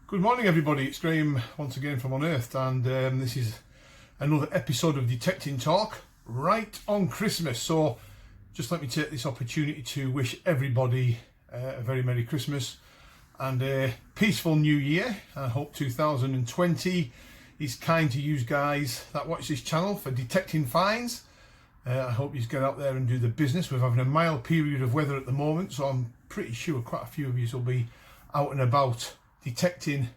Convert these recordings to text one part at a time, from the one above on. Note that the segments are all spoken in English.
Good morning everybody, it's Graham once again from Unearthed, and this is another episode of Detecting Talk right on Christmas. So just let me take this opportunity to wish everybody a very Merry Christmas and a peaceful New Year. I hope 2020 is kind to you guys that watch this channel for detecting finds. I hope you get out there and do the business. We're having a mild period of weather at the moment, so I'm pretty sure quite a few of you will be out and about detecting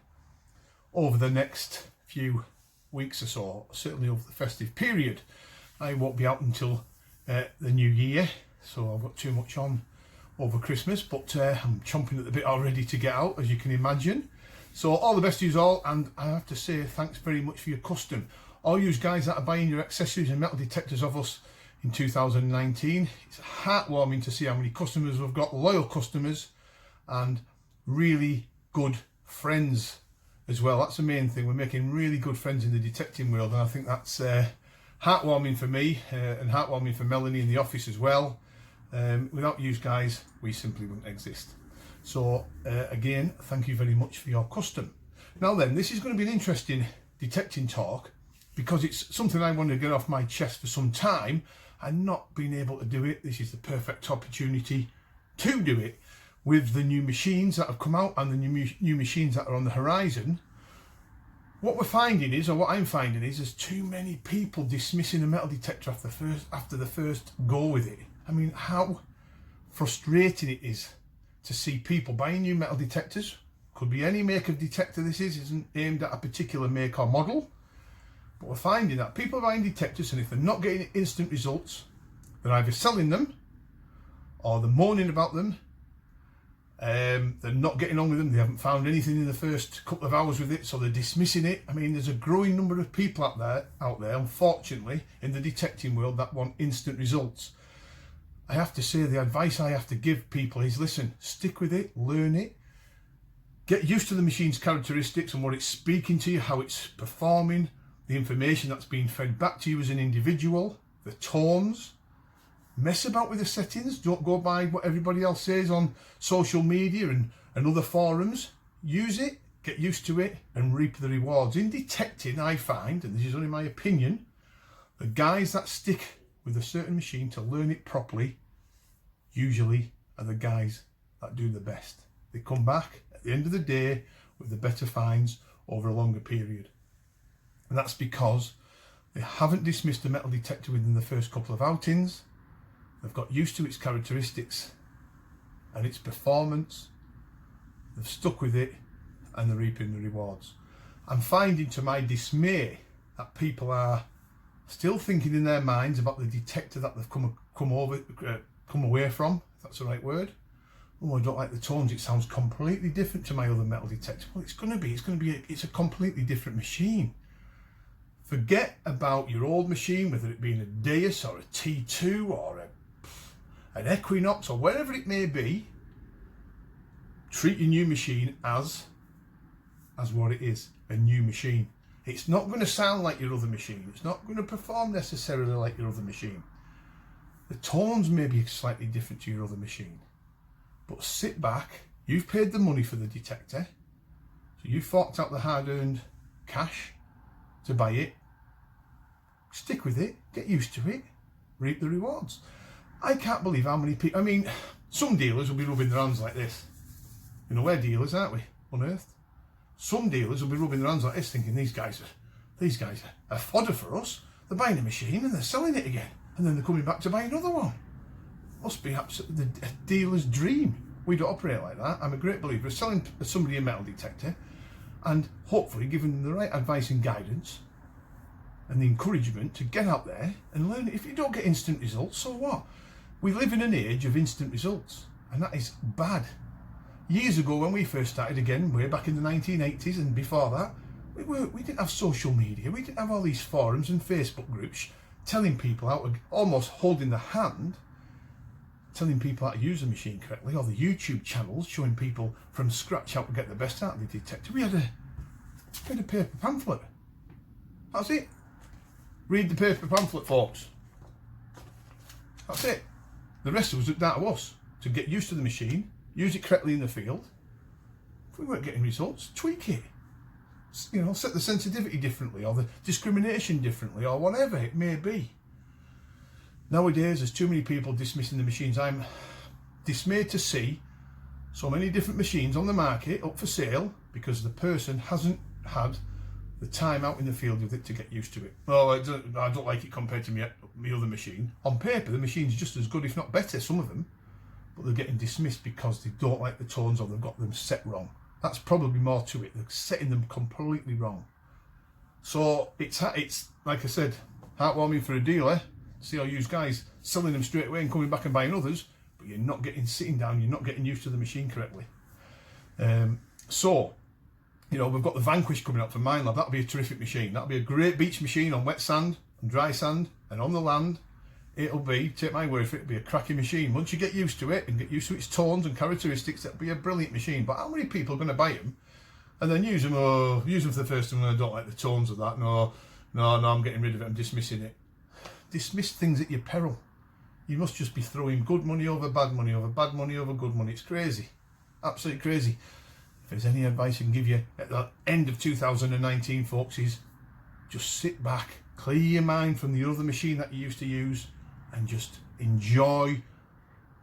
over the next few weeks or so, certainly over the festive period. I won't be out until the new year, so I've got too much on over Christmas, but I'm chomping at the bit already to get out, as you can imagine. So all the best to you all, and I have to say thanks very much for your custom. All you guys that are buying your accessories and metal detectors of us in 2019, it's heartwarming to see how many customers we've got, loyal customers and really good friends as well. That's the main thing. We're making really good friends in the detecting world, and I think that's heartwarming for me and heartwarming for Melanie in the office as well. Without you guys, we simply wouldn't exist. So again, thank you very much for your custom. Now then, this is going to be an interesting detecting talk because it's something I want to get off my chest for some time and not being able to do it. This is the perfect opportunity to do it. With the new machines that have come out and the new machines that are on the horizon, what we're finding is, or what I'm finding is, there's too many people dismissing a metal detector after the first go with it. I mean, how frustrating it is to see people buying new metal detectors. Could be any make of detector this isn't aimed at a particular make or model. But we're finding that people are buying detectors, and if they're not getting instant results, they're either selling them or they're moaning about them. They're not getting on with them. They haven't found anything in the first couple of hours with it, so they're dismissing it. I mean, there's a growing number of people out there, unfortunately, in the detecting world that want instant results. I have to say, the advice I have to give people is, listen, stick with it, learn it, get used to the machine's characteristics and what it's speaking to you, how it's performing, the information that's being fed back to you as an individual, the tones. Mess about with the settings. Don't go by what everybody else says on social media and other forums. Use it, get used to it, and reap the rewards. In detecting, I find, and this is only my opinion, the guys that stick with a certain machine to learn it properly usually are the guys that do the best. They come back at the end of the day with the better finds over a longer period. And that's because they haven't dismissed a metal detector within the first couple of outings. They've got used to its characteristics and its performance. They've stuck with it and they're reaping the rewards. I'm finding, to my dismay, that people are still thinking in their minds about the detector that they've come away from, if that's the right word. Oh, I don't like the tones. It sounds completely different to my other metal detector. Well, it's a completely different machine. Forget about your old machine, whether it be a Deus or a T2 or an Equinox or wherever it may be. Treat your new machine as what it is, a new machine. It's not going to sound like your other machine. It's not going to perform necessarily like your other machine. The tones may be slightly different to your other machine. But sit back. You've paid the money for the detector. So you forked out the hard-earned cash to buy it. Stick with it. Get used to it. Reap the rewards. I can't believe how many people, I mean, some dealers will be rubbing their hands like this. You know, we're dealers, aren't we? Unearthed. Some dealers will be rubbing their hands like this, thinking these guys are fodder for us. They're buying a machine and they're selling it again. And then they're coming back to buy another one. Must be absolutely a dealer's dream. We don't operate like that. I'm a great believer of selling somebody a metal detector and hopefully giving them the right advice and guidance and the encouragement to get out there and learn it. If you don't get instant results, so what? We live in an age of instant results, and that is bad. Years ago, when we first started, again, way back in the 1980s and before that, we didn't have social media. We didn't have all these forums and Facebook groups telling people how to, almost holding the hand, telling people how to use the machine correctly, or the YouTube channels showing people from scratch how to get the best out of the detector. We had a paper pamphlet. That's it. Read the paper pamphlet, folks. That's it. The rest of us looked down to us to get used to the machine, use it correctly in the field, If we weren't getting results, tweak it. You know, set the sensitivity differently, or the discrimination differently, or whatever it may be. Nowadays, there's too many people dismissing the machines. I'm dismayed to see so many different machines on the market up for sale because the person hasn't had the time out in the field with it to get used to it. Oh, I don't like it compared to my other machine. On paper, the machine's just as good, if not better, some of them, but they're getting dismissed because they don't like the tones or they've got them set wrong. That's probably more to it. They're setting them completely wrong. So it's like I said, heartwarming for a dealer. See all you guys selling them straight away and coming back and buying others, but you're not sitting down, you're not getting used to the machine correctly. So, you know, we've got the Vanquish coming up from Minelab. That'll be a terrific machine. That'll be a great beach machine on wet sand and dry sand and on the land. It'll be, take my word for it, it'll be a cracking machine. Once you get used to it and get used to its tones and characteristics, it'll be a brilliant machine. But how many people are going to buy them and then use them for the first time and I don't like the tones of that? No, I'm getting rid of it, I'm dismissing it. Dismiss things at your peril. You must just be throwing good money over bad money over bad money over good money. It's crazy, absolutely crazy. If there's any advice I can give you at the end of 2019, folks, is just sit back, clear your mind from the other machine that you used to use, and just enjoy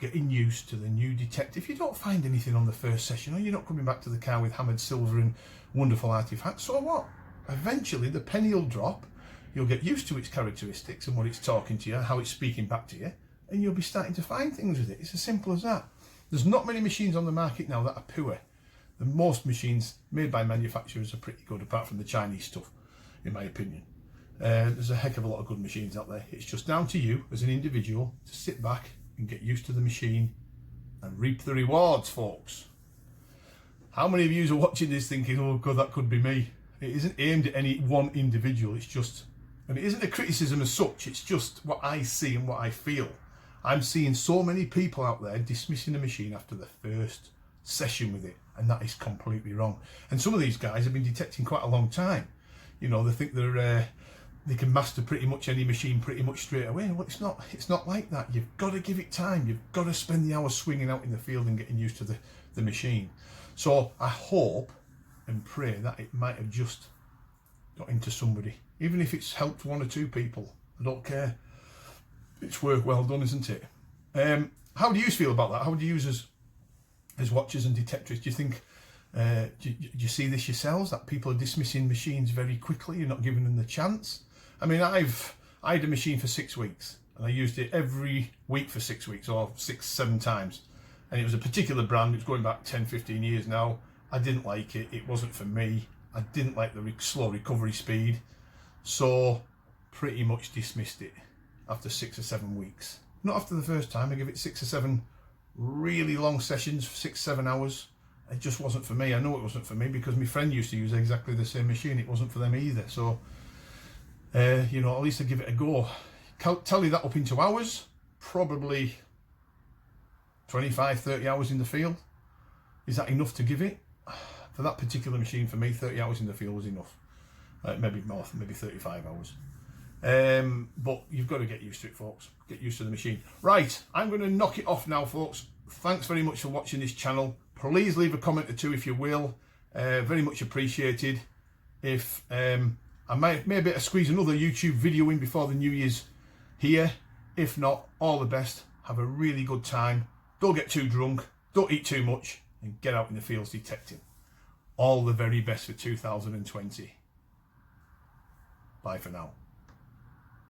getting used to the new detector. If you don't find anything on the first session, or you're not coming back to the car with hammered silver and wonderful artifacts, so what? Eventually the penny will drop. You'll get used to its characteristics and what it's talking to you, how it's speaking back to you, and you'll be starting to find things with it. It's as simple as that. There's not many machines on the market now that are poor. The most machines made by manufacturers are pretty good, apart from the Chinese stuff, in my opinion. There's a heck of a lot of good machines out there. It's just down to you as an individual to sit back and get used to the machine and reap the rewards, folks. How many of you are watching this thinking, oh God, that could be me? It isn't aimed at any one individual. It's just, and it isn't a criticism as such, it's just what I see and what I feel. I'm seeing so many people out there dismissing the machine after the first session with it, and that is completely wrong. And some of these guys have been detecting quite a long time. You know, they think they can master pretty much any machine pretty much straight away. Well, it's not like that. You've got to give it time. You've got to spend the hours swinging out in the field and getting used to the machine. So I hope and pray that it might have just got into somebody, even if it's helped one or two people. I don't care. It's work well done, isn't it? How do you feel about that? How do you use as watchers and detectors? Do you think do you see this yourselves, that people are dismissing machines very quickly? You're not giving them the chance. I mean, I had a machine for 6 weeks and I used it every week for 6 weeks, or 6-7 times, and it was a particular brand. It's going back 10-15 years now. I didn't like it. It wasn't for me. I didn't like the slow recovery speed, so pretty much dismissed it after 6 or 7 weeks. Not after the first time. I gave it 6 or 7 really long sessions, 6-7 hours. It just wasn't for me. I know it wasn't for me because my friend used to use exactly the same machine. It wasn't for them either. So, you know, at least I give it a go. Tally that up into hours, probably 25-30 hours in the field. Is that enough to give it? For that particular machine, for me, 30 hours in the field was enough. Maybe more, maybe 35 hours. But you've got to get used to it, folks. Get used to the machine. Right, I'm going to knock it off now, folks. Thanks very much for watching this channel. Please leave a comment or two if you will. Very much appreciated. If I may be able to squeeze another YouTube video in before the New Year's here. If not, all the best. Have a really good time. Don't get too drunk. Don't eat too much. And get out in the fields detecting. All the very best for 2020. Bye for now.